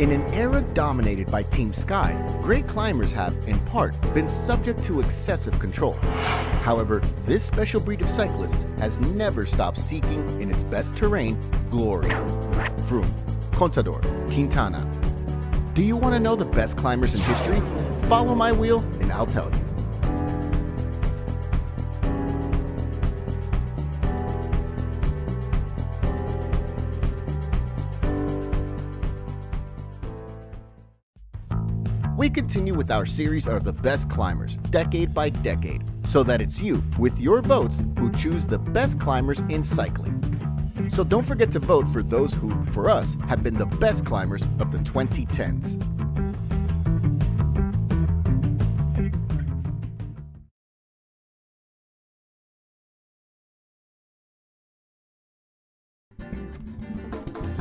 In an era dominated by Team Sky, great climbers have, in part, been subject to excessive control. However, this special breed of cyclist has never stopped seeking, in its best terrain, glory. Froom, Contador, Quintana. Do you want to know the best climbers in history? Follow my wheel and I'll tell you. We continue with our series of the best climbers, decade by decade, so that it's you, with your votes, who choose the best climbers in cycling. So don't forget to vote for those who, for us, have been the best climbers of the 2010s.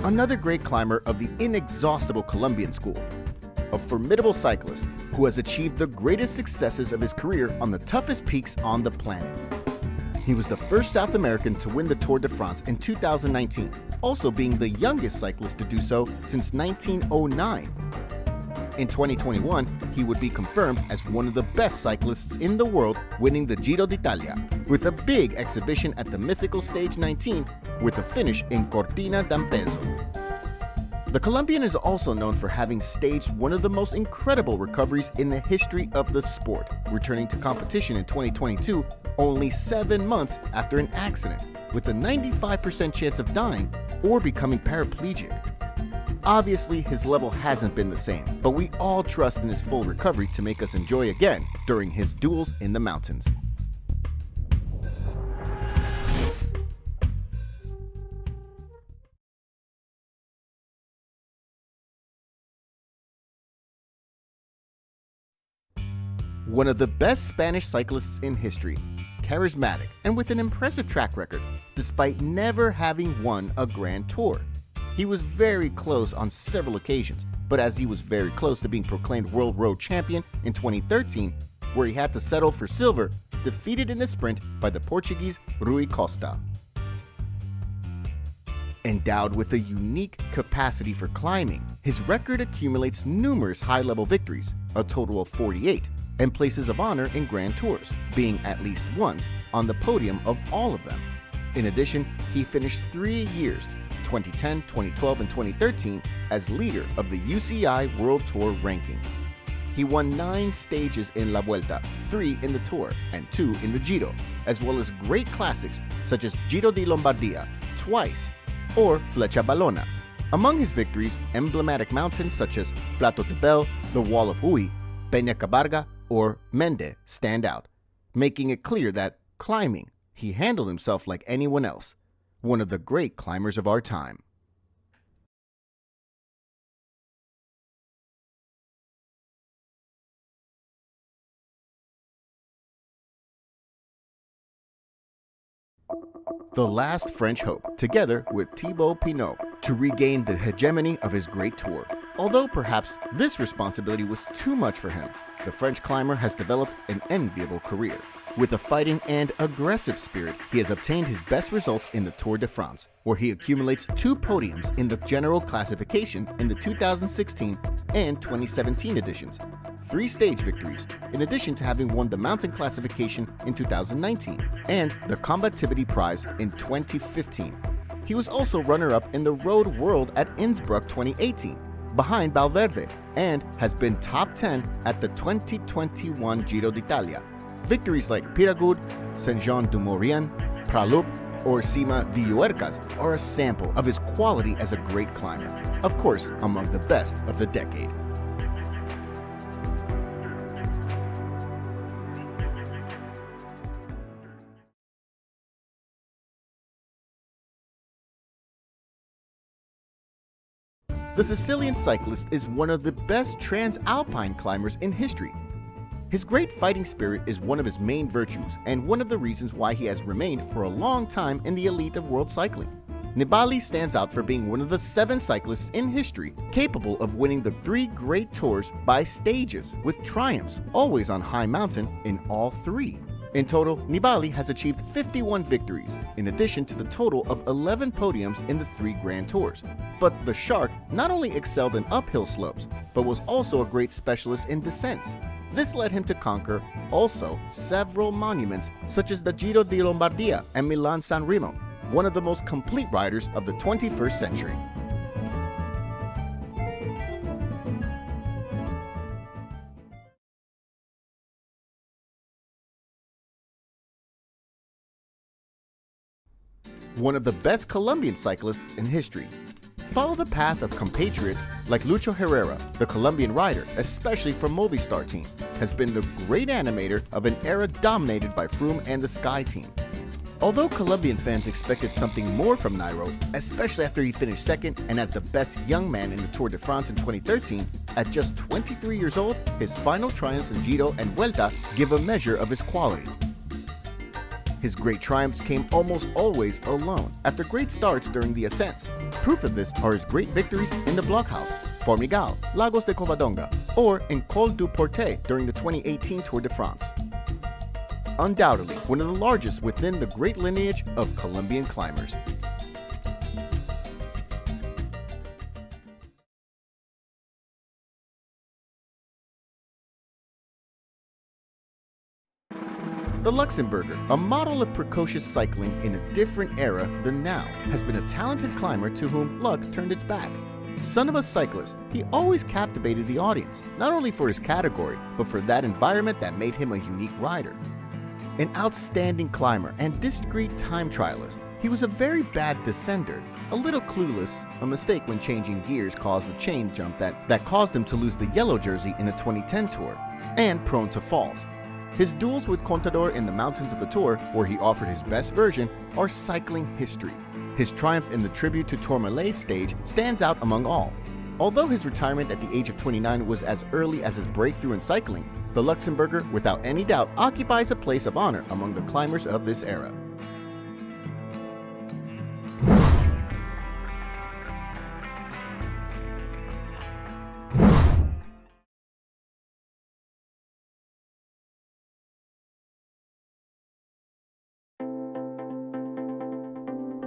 Another great climber of the inexhaustible Colombian school. A formidable cyclist who has achieved the greatest successes of his career on the toughest peaks on the planet. He was the first South American to win the Tour de France in 2019, also being the youngest cyclist to do so since 1909. In 2021, he would be confirmed as one of the best cyclists in the world, winning the Giro d'Italia, with a big exhibition at the mythical Stage 19 with a finish in Cortina d'Ampezzo. The Colombian is also known for having staged one of the most incredible recoveries in the history of the sport, returning to competition in 2022 only 7 months after an accident, with a 95% chance of dying or becoming paraplegic. Obviously, his level hasn't been the same, but we all trust in his full recovery to make us enjoy again during his duels in the mountains. One of the best Spanish cyclists in history, charismatic and with an impressive track record, despite never having won a Grand Tour. He was very close on several occasions, but as he was very close to being proclaimed World Road Champion in 2013, where he had to settle for silver, defeated in the sprint by the Portuguese Rui Costa. Endowed with a unique capacity for climbing, his record accumulates numerous high-level victories, a total of 48, and places of honor in Grand Tours, being at least once on the podium of all of them. In addition, he finished 3 years, 2010, 2012, and 2013, as leader of the UCI World Tour ranking. He won 9 stages in La Vuelta, 3 in the Tour, and 2 in the Giro, as well as great classics such as Giro di Lombardia, twice, or Flecha Ballona. Among his victories, emblematic mountains such as Plato de Bel, the Wall of Huy, Peña Cabarga, or Mende stand out, making it clear that, climbing, he handled himself like anyone else, one of the great climbers of our time. The last French hope, together with Thibaut Pinot, to regain the hegemony of his great tour. Although perhaps this responsibility was too much for him, the French climber has developed an enviable career. With a fighting and aggressive spirit, he has obtained his best results in the Tour de France, where he accumulates 2 podiums in the general classification in the 2016 and 2017 editions, 3 stage victories, in addition to having won the mountain classification in 2019 and the Combativity Prize in 2015. He was also runner-up in the Road World at Innsbruck 2018, behind Valverde, and has been top 10 at the 2021 Giro d'Italia. Victories like Piragoud, Saint-Jean-du-Maurienne, Pralup, or Cima de Lluercas are a sample of his quality as a great climber, of course among the best of the decade. The Sicilian cyclist is one of the best transalpine climbers in history. His great fighting spirit is one of his main virtues and one of the reasons why he has remained for a long time in the elite of world cycling. Nibali stands out for being one of the 7 cyclists in history capable of winning the 3 great tours by stages, with triumphs always on high mountain in all 3. In total, Nibali has achieved 51 victories, in addition to the total of 11 podiums in the 3 Grand Tours. But the Shark not only excelled in uphill slopes, but was also a great specialist in descents. This led him to conquer also several monuments such as the Giro di Lombardia and Milan-San Remo, one of the most complete riders of the 21st century. One of the best Colombian cyclists in history. Follow the path of compatriots like Lucho Herrera, the Colombian rider, especially from Movistar team, has been the great animator of an era dominated by Froom and the Sky team. Although Colombian fans expected something more from Nairo, especially after he finished second and as the best young man in the Tour de France in 2013, at just 23 years old, his final triumphs in Giro and Vuelta give a measure of his quality. His great triumphs came almost always alone, after great starts during the ascents. Proof of this are his great victories in the Blockhouse, Formigal, Lagos de Covadonga, or in Col du Portet during the 2018 Tour de France. Undoubtedly, one of the largest within the great lineage of Colombian climbers. The Luxembourger, a model of precocious cycling in a different era than now, has been a talented climber to whom luck turned its back. Son of a cyclist, he always captivated the audience, not only for his category, but for that environment that made him a unique rider. An outstanding climber and discreet time trialist, he was a very bad descender, a little clueless. A mistake when changing gears caused a chain jump that caused him to lose the yellow jersey in the 2010 Tour, and prone to falls. His duels with Contador in the mountains of the Tour, where he offered his best version, are cycling history. His triumph in the Tribute to Tourmalet stage stands out among all. Although his retirement at the age of 29 was as early as his breakthrough in cycling, the Luxembourger, without any doubt, occupies a place of honor among the climbers of this era.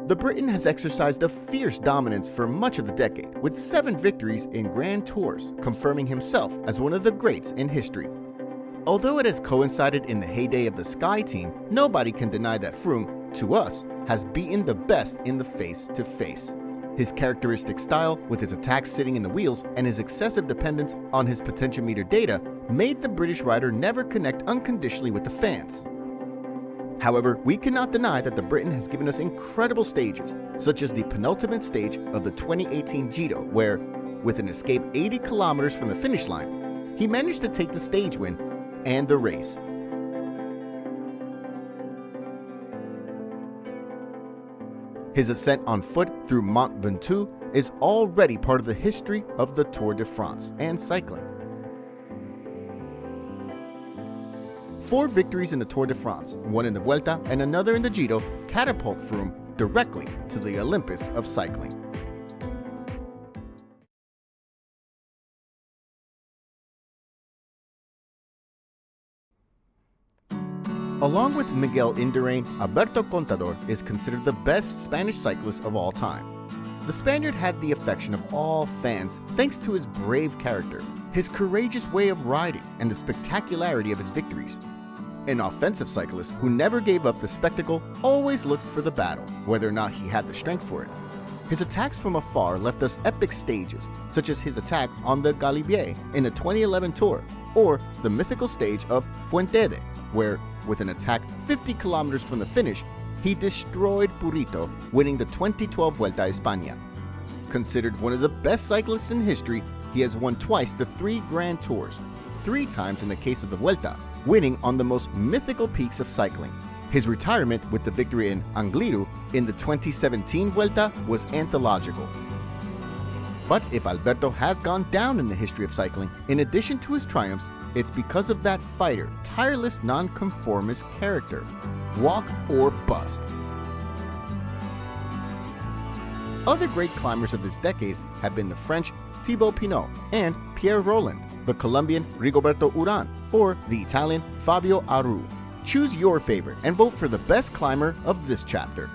The Briton has exercised a fierce dominance for much of the decade, with 7 victories in Grand Tours, confirming himself as one of the greats in history. Although it has coincided in the heyday of the Sky team, nobody can deny that Froome, to us, has beaten the best in the face-to-face. His characteristic style, with his attacks sitting in the wheels and his excessive dependence on his potentiometer data, made the British rider never connect unconditionally with the fans. However, we cannot deny that the Briton has given us incredible stages, such as the penultimate stage of the 2018 Giro, where, with an escape 80 kilometers from the finish line, he managed to take the stage win and the race. His ascent on foot through Mont Ventoux is already part of the history of the Tour de France and cycling. 4 victories in the Tour de France, one in the Vuelta and another in the Giro, catapult Froome directly to the Olympus of cycling. Along with Miguel Indurain, Alberto Contador is considered the best Spanish cyclist of all time. The Spaniard had the affection of all fans thanks to his brave character, his courageous way of riding, and the spectacularity of his victories. An offensive cyclist who never gave up the spectacle always looked for the battle, whether or not he had the strength for it. His attacks from afar left us epic stages, such as his attack on the Galibier in the 2011 Tour, or the mythical stage of Fuentede, where, with an attack 50 kilometers from the finish, he destroyed Purito, winning the 2012 Vuelta a España. Considered one of the best cyclists in history, he has won twice the 3 Grand Tours, 3 times in the case of the Vuelta, winning on the most mythical peaks of cycling. His retirement with the victory in Angliru in the 2017 Vuelta was anthological. But if Alberto has gone down in the history of cycling, in addition to his triumphs, it's because of that fighter, tireless nonconformist character. Walk or bust. Other great climbers of this decade have been the French Thibaut Pinot and Pierre Rolland, the Colombian Rigoberto Urán, or the Italian Fabio Aru. Choose your favorite and vote for the best climber of this chapter.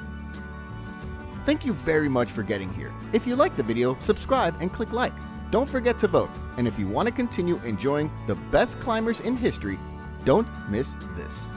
Thank you very much for getting here. If you liked the video, subscribe and click like. Don't forget to vote. And if you want to continue enjoying the best climbers in history, don't miss this.